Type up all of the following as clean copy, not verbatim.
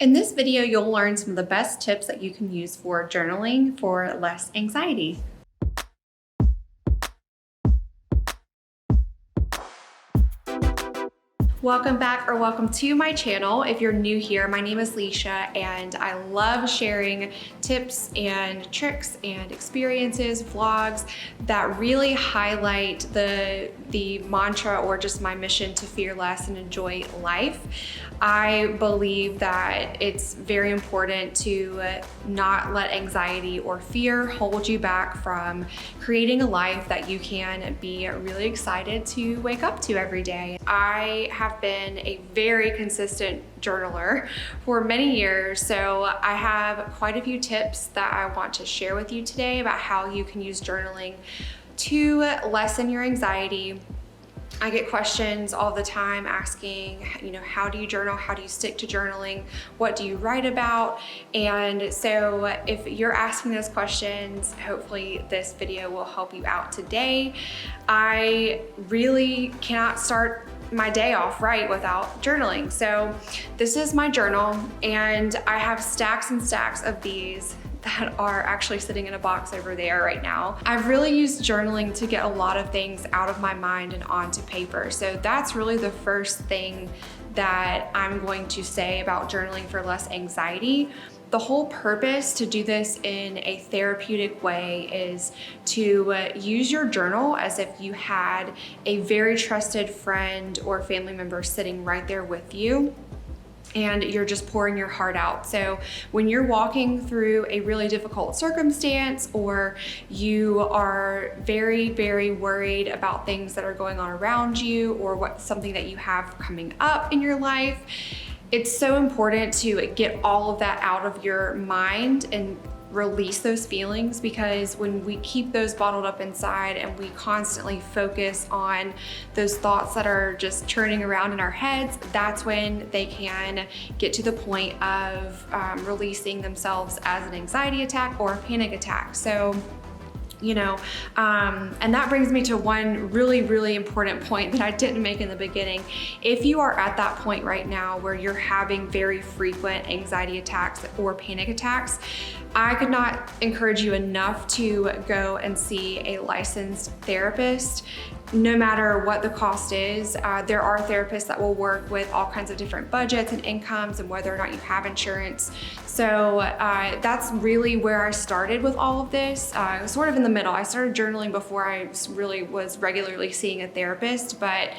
In this video, you'll learn some of the best tips that you can use for journaling for less anxiety. Welcome back or welcome to my channel. If you're new here, my name is Leisha and I love sharing tips and tricks and experiences, vlogs that really highlight the mantra or just my mission to fear less and enjoy life. I believe that it's very important to not let anxiety or fear hold you back from creating a life that you can be really excited to wake up to every day. I have been a very consistent journaler for many years, so I have quite a few tips that I want to share with you today about how you can use journaling to lessen your anxiety. I get questions all the time asking, how do you journal? How do you stick to journaling? What do you write about? And so if you're asking those questions, hopefully this video will help you out today. I really cannot start my day off right without journaling. So this is my journal and I have stacks and stacks of these that are actually sitting in a box over there right now. I've really used journaling to get a lot of things out of my mind and onto paper. So that's really the first thing that I'm going to say about journaling for less anxiety. The whole purpose to do this in a therapeutic way is to use your journal as if you had a very trusted friend or family member sitting right there with you, and you're just pouring your heart out. So when you're walking through a really difficult circumstance, or you are very, very worried about things that are going on around you, or something that you have coming up in your life, it's so important to get all of that out of your mind and release those feelings, because when we keep those bottled up inside and we constantly focus on those thoughts that are just churning around in our heads, that's when they can get to the point of releasing themselves as an anxiety attack or a panic attack. So and that brings me to one really, really important point that I didn't make in the beginning. If you are at that point right now where you're having very frequent anxiety attacks or panic attacks, I could not encourage you enough to go and see a licensed therapist. No matter what the cost is, there are therapists that will work with all kinds of different budgets and incomes and whether or not you have insurance. So that's really where I started with all of this, sort of in the middle. I started journaling before I really was regularly seeing a therapist, but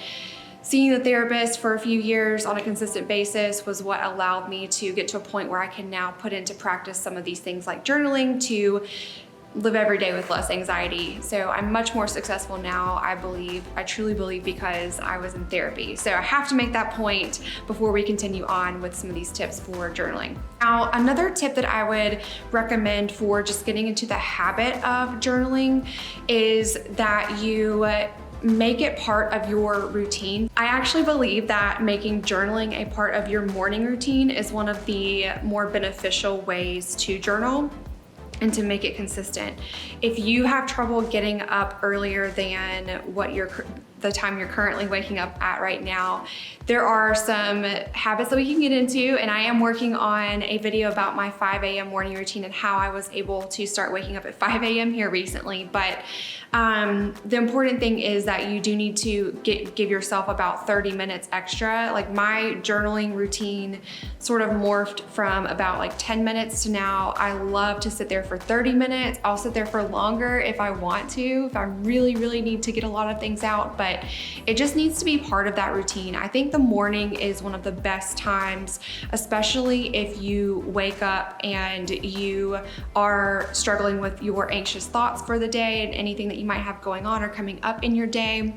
seeing the therapist for a few years on a consistent basis was what allowed me to get to a point where I can now put into practice some of these things like journaling to live every day with less anxiety. So I'm much more successful now, I truly believe, because I was in therapy. So I have to make that point before we continue on with some of these tips for journaling. Now, another tip that I would recommend for just getting into the habit of journaling is that you make it part of your routine. I actually believe that making journaling a part of your morning routine is one of the more beneficial ways to journal and to make it consistent. If you have trouble getting up earlier than the time you're currently waking up at right now, there are some habits that we can get into, and I am working on a video about my 5 a.m. morning routine and how I was able to start waking up at 5 a.m. here recently. But the important thing is that you do need to give yourself about 30 minutes extra. Like, my journaling routine sort of morphed from about 10 minutes to now I love to sit there for 30 minutes. I'll sit there for longer if I want to, if I really, really need to get a lot of things out, but it just needs to be part of that routine. I think the morning is one of the best times, especially if you wake up and you are struggling with your anxious thoughts for the day and anything that you might have going on or coming up in your day.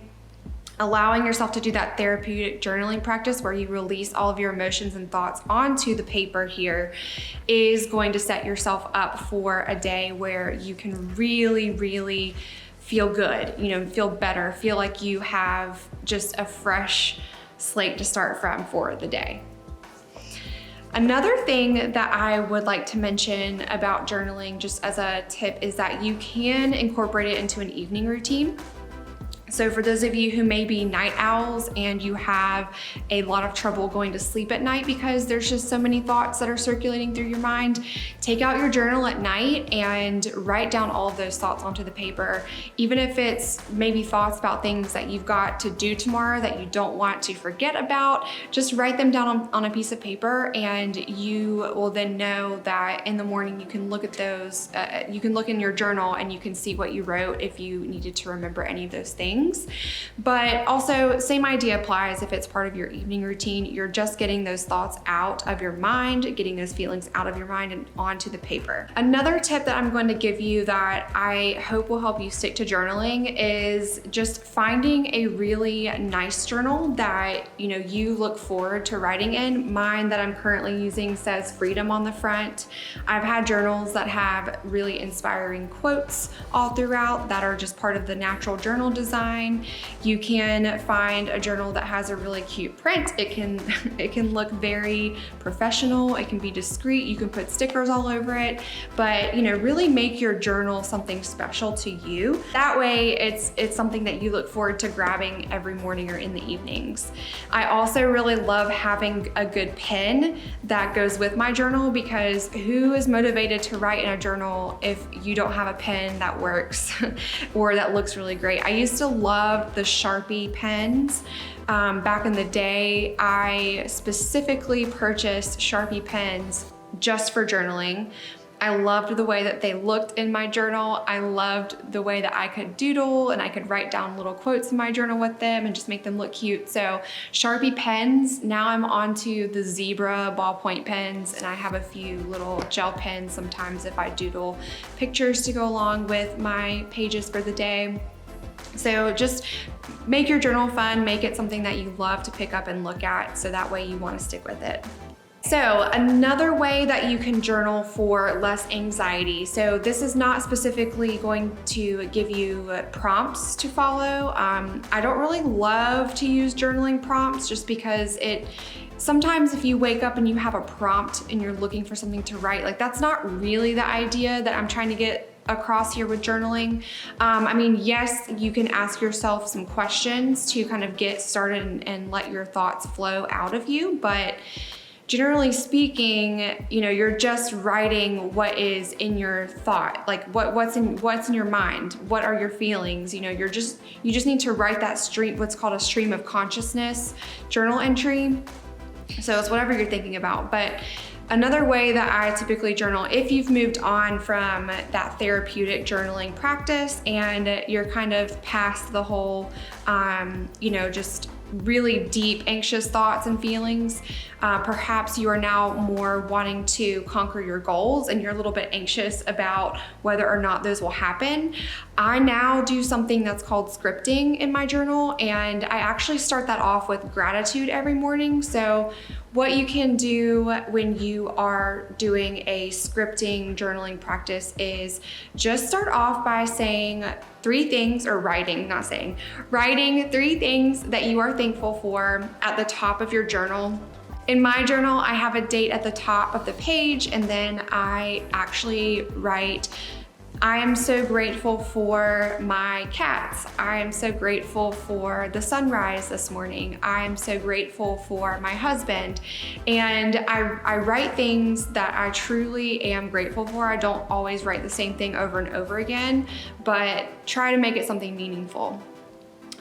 Allowing yourself to do that therapeutic journaling practice where you release all of your emotions and thoughts onto the paper here is going to set yourself up for a day where you can really, really feel good, feel better, feel like you have just a fresh slate to start from for the day. Another thing that I would like to mention about journaling, just as a tip, is that you can incorporate it into an evening routine. So for those of you who may be night owls and you have a lot of trouble going to sleep at night because there's just so many thoughts that are circulating through your mind, take out your journal at night and write down all of those thoughts onto the paper. Even if it's maybe thoughts about things that you've got to do tomorrow that you don't want to forget about, just write them down on a piece of paper, and you will then know that in the morning you can look at those, you can look in your journal and you can see what you wrote if you needed to remember any of those things. But also, same idea applies if it's part of your evening routine. You're just getting those thoughts out of your mind, getting those feelings out of your mind and onto the paper. Another tip that I'm going to give you that I hope will help you stick to journaling is just finding a really nice journal that you look forward to writing in. Mine that I'm currently using says freedom on the front. I've had journals that have really inspiring quotes all throughout that are just part of the natural journal design. You can find a journal that has a really cute print. It can look very professional. It can be discreet. You can put stickers all over it, but really make your journal something special to you. That way it's something that you look forward to grabbing every morning or in the evenings. I also really love having a good pen that goes with my journal, because who is motivated to write in a journal if you don't have a pen that works or that looks really great? I used to love the Sharpie pens. Back in the day, I specifically purchased Sharpie pens just for journaling. I loved the way that they looked in my journal. I loved the way that I could doodle and I could write down little quotes in my journal with them and just make them look cute. So Sharpie pens, now I'm onto the zebra ballpoint pens, and I have a few little gel pens sometimes if I doodle pictures to go along with my pages for the day. So just make your journal fun, make it something that you love to pick up and look at, so that way you want to stick with it. So another way that you can journal for less anxiety. So this is not specifically going to give you prompts to follow. I don't really love to use journaling prompts just because sometimes if you wake up and you have a prompt and you're looking for something to write, like that's not really the idea that I'm trying to get across here with journaling. I mean, yes, you can ask yourself some questions to kind of get started and let your thoughts flow out of you, but generally speaking, you're just writing what is in your thought, like what's in your mind, what are your feelings. You just need to write that stream, what's called a stream of consciousness journal entry. So it's whatever you're thinking about. But another way that I typically journal, if you've moved on from that therapeutic journaling practice and you're kind of past the whole, just really deep anxious thoughts and feelings, perhaps you are now more wanting to conquer your goals and you're a little bit anxious about whether or not those will happen. I now do something that's called scripting in my journal, and I actually start that off with gratitude every morning. So what you can do when you are doing a scripting journaling practice is just start off by saying three things, or writing 3 things that you are thankful for at the top of your journal. In my journal, I have a date at the top of the page, and then I actually write, I am so grateful for my cats. I am so grateful for the sunrise this morning. I am so grateful for my husband. And I write things that I truly am grateful for. I don't always write the same thing over and over again, but try to make it something meaningful.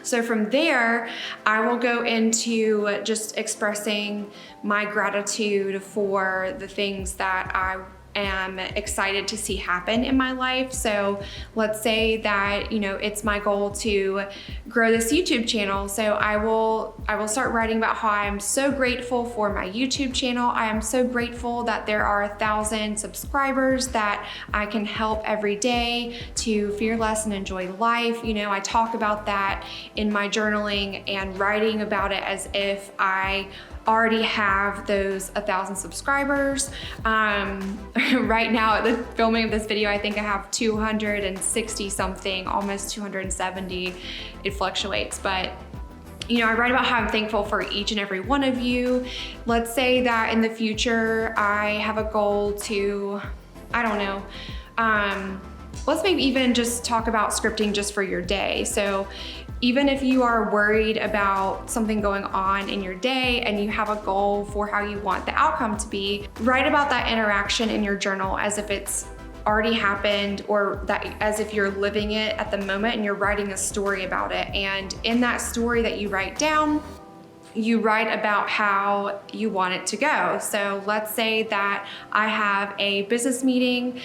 So from there, I will go into just expressing my gratitude for the things that I am excited to see happen in my life. So let's say that, it's my goal to grow this YouTube channel. So I will start writing about how I'm so grateful for my YouTube channel. I am so grateful that there are 1,000 subscribers that I can help every day to fear less and enjoy life. I talk about that in my journaling and writing about it as if I already have those 1,000 subscribers. Right now at the filming of this video, I think I have 260 something, almost 270. It fluctuates, but I write about how I'm thankful for each and every one of you. Let's say that in the future, I have a goal to, let's maybe even just talk about scripting just for your day. So Even if you are worried about something going on in your day and you have a goal for how you want the outcome to be, write about that interaction in your journal as if it's already happened, or that as if you're living it at the moment and you're writing a story about it. And in that story that you write down, you write about how you want it to go. So let's say that I have a business meeting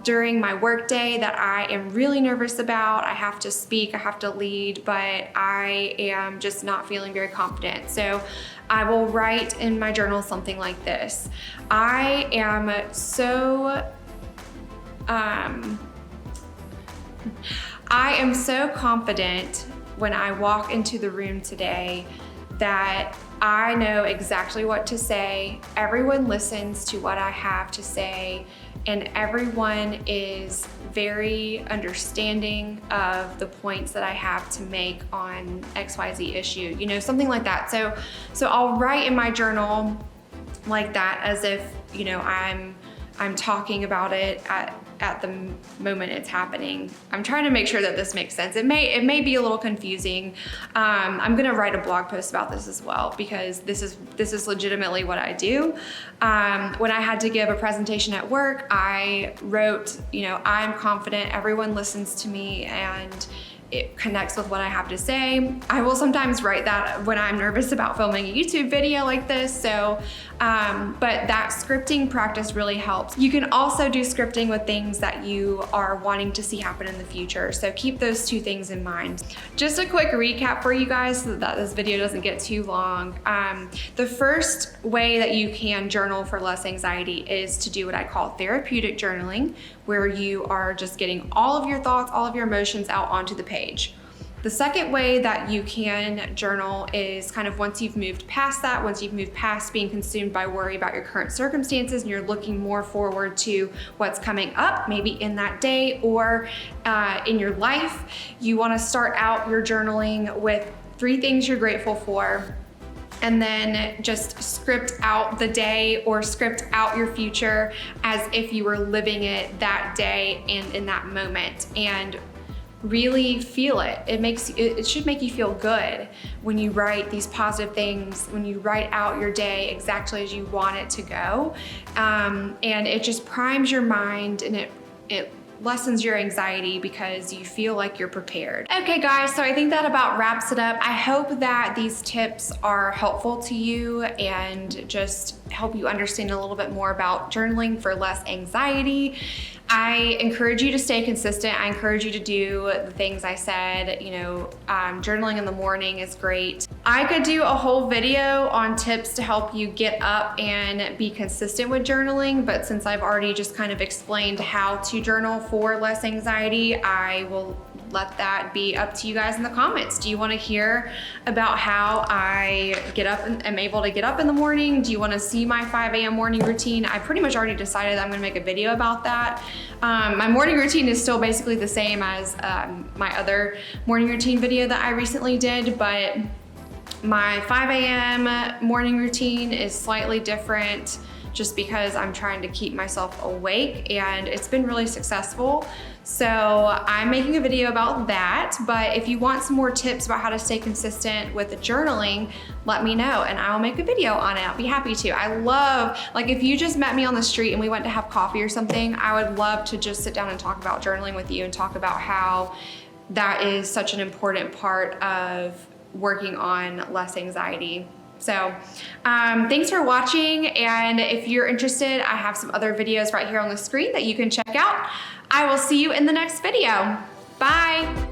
during my workday that I am really nervous about. I have to speak, I have to lead, but I am just not feeling very confident. So I will write in my journal something like this. I am so confident when I walk into the room today that I know exactly what to say. Everyone listens to what I have to say, and everyone is very understanding of the points that I have to make on XYZ issue, you know, something like that. So I'll write in my journal like that, as if, you know, I'm talking about it at the moment it's happening. I'm trying to make sure that this makes sense. It may be a little confusing. I'm gonna write a blog post about this as well, because this is legitimately what I do. When I had to give a presentation at work, I wrote, you know, I'm confident, everyone listens to me, and it connects with what I have to say. I will sometimes write that when I'm nervous about filming a YouTube video like this. So, but that scripting practice really helps. You can also do scripting with things that you are wanting to see happen in the future. So keep those two things in mind. Just a quick recap for you guys so that this video doesn't get too long. The first way that you can journal for less anxiety is to do what I call therapeutic journaling, where you are just getting all of your thoughts, all of your emotions out onto the page. The second way that you can journal is kind of once you've moved past that, once you've moved past being consumed by worry about your current circumstances and you're looking more forward to what's coming up, maybe in that day or in your life, you want to start out your journaling with 3 things you're grateful for, and then just script out the day or script out your future as if you were living it that day and in that moment, and really feel it. It should make you feel good when you write these positive things, when you write out your day exactly as you want it to go. And it just primes your mind, and it lessens your anxiety because you feel like you're prepared. Okay guys, so I think that about wraps it up. I hope that these tips are helpful to you and just help you understand a little bit more about journaling for less anxiety. I encourage you to stay consistent. I encourage you to do the things I said. You know, journaling in the morning is great. I could do a whole video on tips to help you get up and be consistent with journaling, but since I've already just kind of explained how to journal for less anxiety, I will let that be up to you guys in the comments. Do you want to hear about how I get up and am able to get up in the morning? Do you want to see my 5 a.m. morning routine? I pretty much already decided that I'm going to make a video about that. My morning routine is still basically the same as my other morning routine video that I recently did, but my 5 a.m. morning routine is slightly different just because I'm trying to keep myself awake, and it's been really successful. So I'm making a video about that, but if you want some more tips about how to stay consistent with the journaling, let me know and I'll make a video on it. I'll be happy to. I love, like if you just met me on the street and we went to have coffee or something, I would love to just sit down and talk about journaling with you and talk about how that is such an important part of working on less anxiety. So thanks for watching, and if you're interested, I have some other videos right here on the screen that you can check out. I will see you in the next video. Bye.